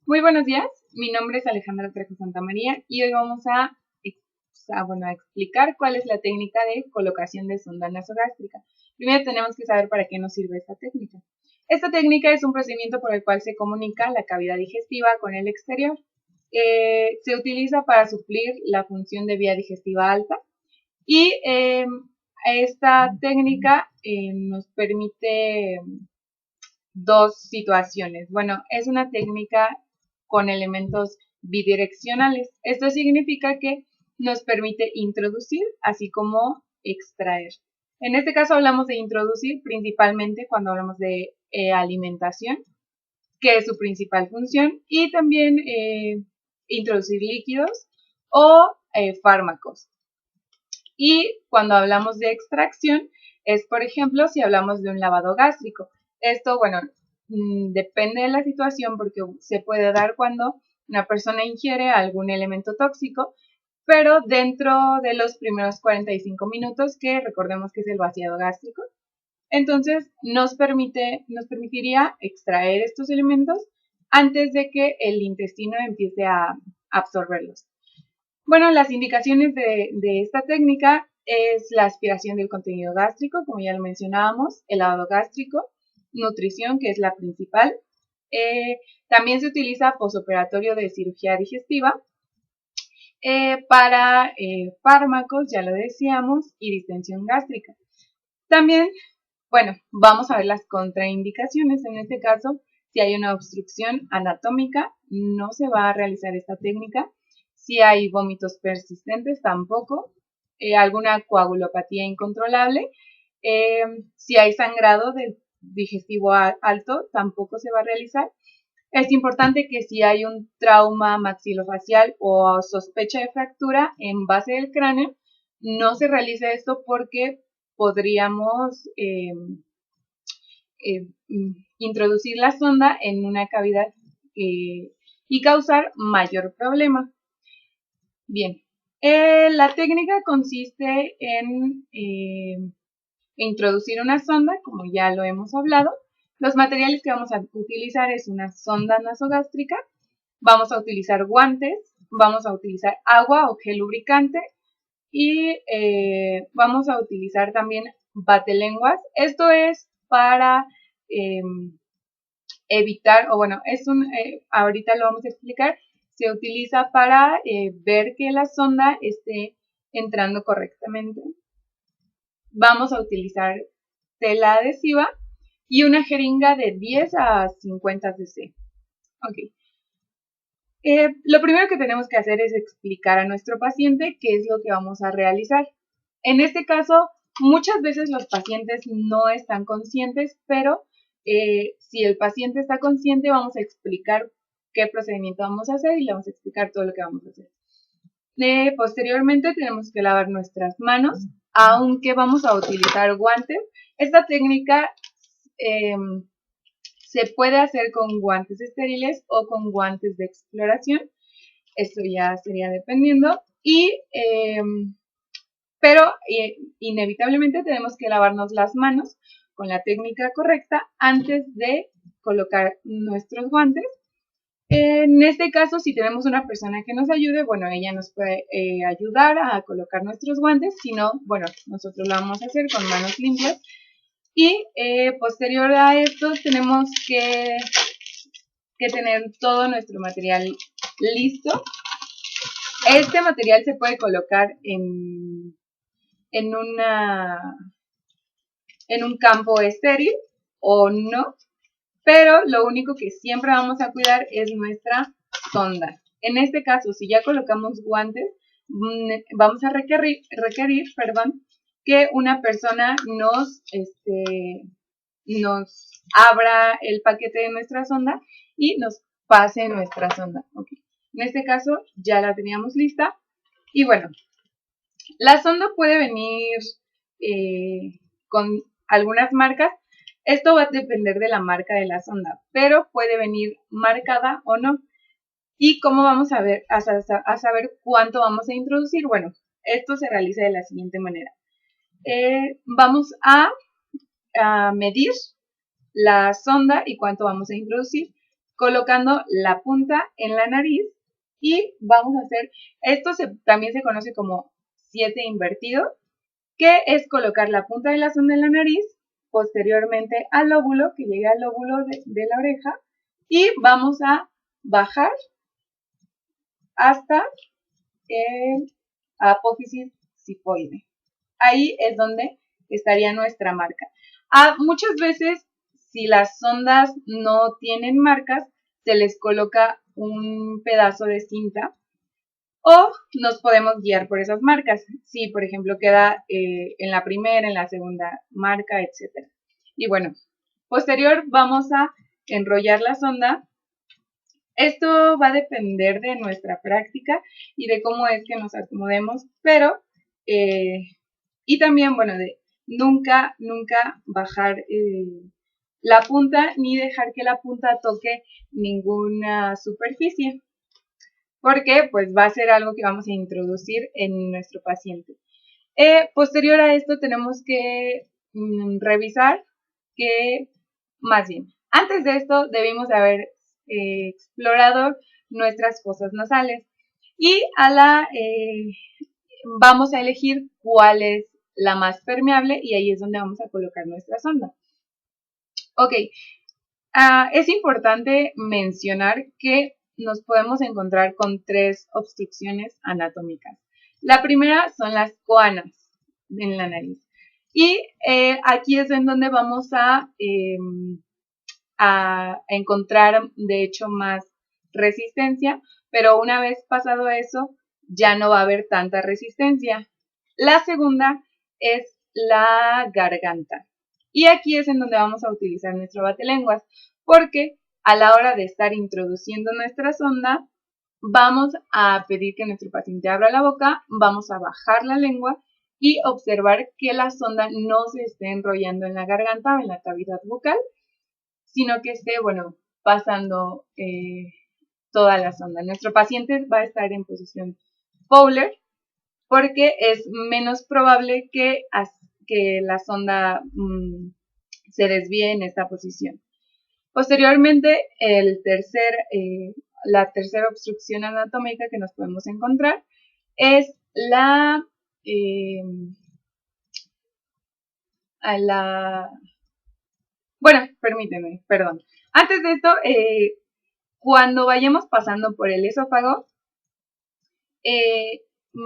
Muy buenos días, mi nombre es Alejandra Trejo Santamaría y hoy vamos a explicar cuál es la técnica de colocación de sonda nasogástrica. Primero tenemos que saber para qué nos sirve esta técnica. Esta técnica es un procedimiento por el cual se comunica la cavidad digestiva con el exterior. Se utiliza para suplir la función de vía digestiva alta y esta técnica nos permite dos situaciones. Bueno, es una técnica con elementos bidireccionales. Esto significa que nos permite introducir así como extraer. En este caso hablamos de introducir principalmente cuando hablamos de alimentación, que es su principal función, y también introducir líquidos o fármacos. Y cuando hablamos de extracción es, por ejemplo, si hablamos de un lavado gástrico. Esto, bueno, depende de la situación porque se puede dar cuando una persona ingiere algún elemento tóxico, pero dentro de los primeros 45 minutos, que recordemos que es el vaciado gástrico. Entonces, nos permitiría extraer estos elementos antes de que el intestino empiece a absorberlos. Bueno, las indicaciones de esta técnica es la aspiración del contenido gástrico, como ya lo mencionábamos, el lavado gástrico, nutrición, que es la principal. También se utiliza posoperatorio de cirugía digestiva para fármacos, ya lo decíamos, y distensión gástrica. También, bueno, vamos a ver las contraindicaciones. En este caso, si hay una obstrucción anatómica, no se va a realizar esta técnica. Si hay vómitos persistentes, tampoco. Alguna coagulopatía incontrolable. Si hay sangrado digestivo alto, tampoco se va a realizar. Es importante que si hay un trauma maxilofacial o sospecha de fractura en base del cráneo, no se realice esto porque podríamos introducir la sonda en una cavidad y causar mayor problema. Bien, la técnica consiste en introducir una sonda, como ya lo hemos hablado. Los materiales que vamos a utilizar es una sonda nasogástrica, vamos a utilizar guantes, vamos a utilizar agua o gel lubricante y vamos a utilizar también batelenguas. Esto es para evitar, o bueno, ahorita lo vamos a explicar, se utiliza para ver que la sonda esté entrando correctamente. Vamos a utilizar tela adhesiva y una jeringa de 10 a 50 cc. Ok. Lo primero que tenemos que hacer es explicar a nuestro paciente qué es lo que vamos a realizar. En este caso, muchas veces los pacientes no están conscientes, pero si el paciente está consciente, vamos a explicar qué procedimiento vamos a hacer y le vamos a explicar todo lo que vamos a hacer. Posteriormente tenemos que lavar nuestras manos, aunque vamos a utilizar guantes. Esta técnica se puede hacer con guantes estériles o con guantes de exploración. Esto ya sería dependiendo. Pero inevitablemente tenemos que lavarnos las manos con la técnica correcta antes de colocar nuestros guantes. En este caso, si tenemos una persona que nos ayude, bueno, ella nos puede ayudar a colocar nuestros guantes. Si no, bueno, nosotros lo vamos a hacer con manos limpias. Y posterior a esto tenemos que tener todo nuestro material listo. Este material se puede colocar en un campo estéril o no, pero lo único que siempre vamos a cuidar es nuestra sonda. En este caso, si ya colocamos guantes, vamos a requerir que una persona nos abra el paquete de nuestra sonda y nos pase nuestra sonda. Okay. En este caso ya la teníamos lista y bueno, la sonda puede venir con algunas marcas. Esto va a depender de la marca de la sonda, pero puede venir marcada o no. ¿Y cómo vamos a saber cuánto vamos a introducir? Bueno, esto se realiza de la siguiente manera. Vamos a medir la sonda y cuánto vamos a introducir colocando la punta en la nariz y vamos a hacer, esto también se conoce como 7 invertido, que es colocar la punta de la sonda en la nariz, posteriormente al lóbulo, que llegue al lóbulo de la oreja, y vamos a bajar hasta el apófisis cifoide. Ahí es donde estaría nuestra marca. Muchas veces, si las sondas no tienen marcas, se les coloca un pedazo de cinta o nos podemos guiar por esas marcas. Si, por ejemplo, queda en la primera, en la segunda marca, etc. Y bueno, posterior vamos a enrollar la sonda. Esto va a depender de nuestra práctica y de cómo es que nos acomodemos, pero, y también, bueno, de nunca bajar la punta ni dejar que la punta toque ninguna superficie, porque pues va a ser algo que vamos a introducir en nuestro paciente. Posterior a esto tenemos que revisar que, más bien, antes de esto debimos de haber explorado nuestras fosas nasales y vamos a elegir cuál es la más permeable y ahí es donde vamos a colocar nuestra sonda. Ok, es importante mencionar que nos podemos encontrar con 3 obstrucciones anatómicas. La primera son las coanas en la nariz. Y aquí es en donde vamos a encontrar, de hecho, más resistencia, pero una vez pasado eso, ya no va a haber tanta resistencia. La segunda es la garganta. Y aquí es en donde vamos a utilizar nuestro batelenguas, porque a la hora de estar introduciendo nuestra sonda, vamos a pedir que nuestro paciente abra la boca, vamos a bajar la lengua y observar que la sonda no se esté enrollando en la garganta o en la cavidad bucal, sino que esté, bueno, pasando toda la sonda. Nuestro paciente va a estar en posición Fowler porque es menos probable que la sonda se desvíe en esta posición. Posteriormente, la tercera obstrucción anatómica que nos podemos encontrar es bueno, permíteme, perdón. Antes de esto, cuando vayamos pasando por el esófago,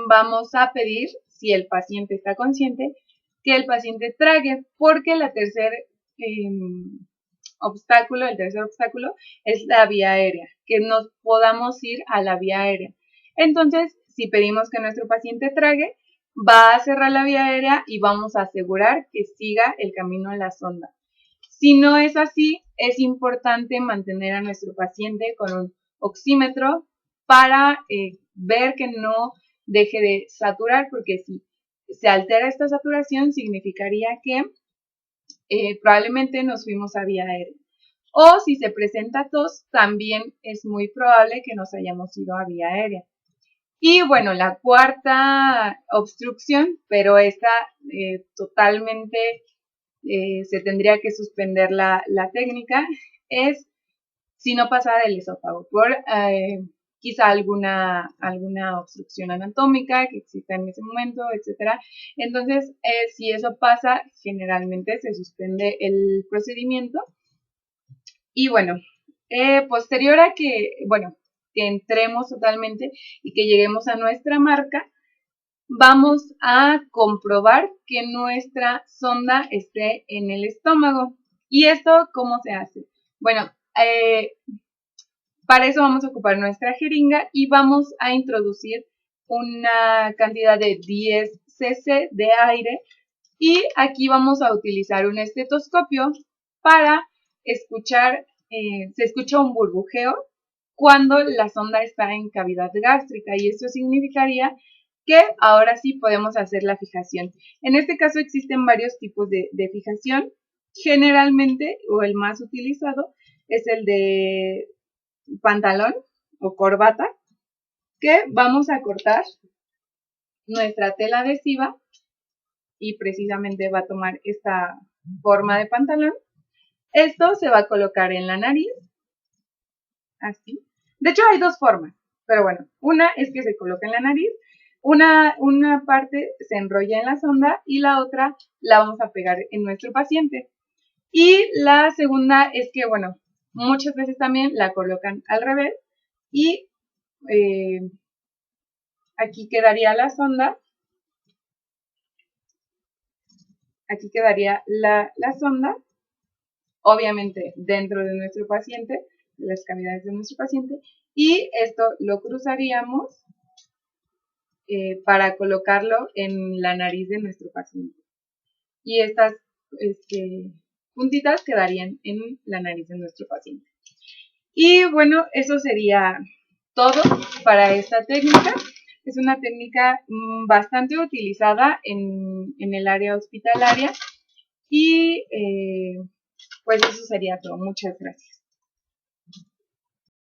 vamos a pedir, si el paciente está consciente, que el paciente trague, porque el tercer obstáculo es la vía aérea, que nos podamos ir a la vía aérea. Entonces, si pedimos que nuestro paciente trague, va a cerrar la vía aérea y vamos a asegurar que siga el camino en la sonda. Si no es así, es importante mantener a nuestro paciente con un oxímetro para ver que no deje de saturar, porque si se altera esta saturación, significaría que probablemente nos fuimos a vía aérea. O si se presenta tos, también es muy probable que nos hayamos ido a vía aérea. Y bueno, la cuarta obstrucción, pero esta totalmente se tendría que suspender la técnica, es si no pasa del esófago, por quizá alguna obstrucción anatómica que exista en ese momento, etc. Entonces, si eso pasa, generalmente se suspende el procedimiento. Y bueno, posterior a que entremos totalmente y que lleguemos a nuestra marca, vamos a comprobar que nuestra sonda esté en el estómago. ¿Y esto cómo se hace? Bueno, para eso vamos a ocupar nuestra jeringa y vamos a introducir una cantidad de 10 cc de aire y aquí vamos a utilizar un estetoscopio para escuchar, se escucha un burbujeo cuando la sonda está en cavidad gástrica y esto significaría que ahora sí podemos hacer la fijación. En este caso existen varios tipos de fijación. Generalmente, o el más utilizado, es el de pantalón o corbata, que vamos a cortar nuestra tela adhesiva y precisamente va a tomar esta forma de pantalón. Esto se va a colocar en la nariz así. De hecho hay dos formas, pero bueno, una es que se coloca en la nariz, una parte se enrolla en la sonda y la otra la vamos a pegar en nuestro paciente. Y la segunda es que, bueno, muchas veces también la colocan al revés y aquí quedaría la sonda, aquí quedaría la sonda, obviamente dentro de nuestro paciente, las cavidades de nuestro paciente, y esto lo cruzaríamos para colocarlo en la nariz de nuestro paciente. Y estas puntitas quedarían en la nariz de nuestro paciente. Y bueno, eso sería todo para esta técnica. Es una técnica bastante utilizada en el área hospitalaria y pues eso sería todo. Muchas gracias.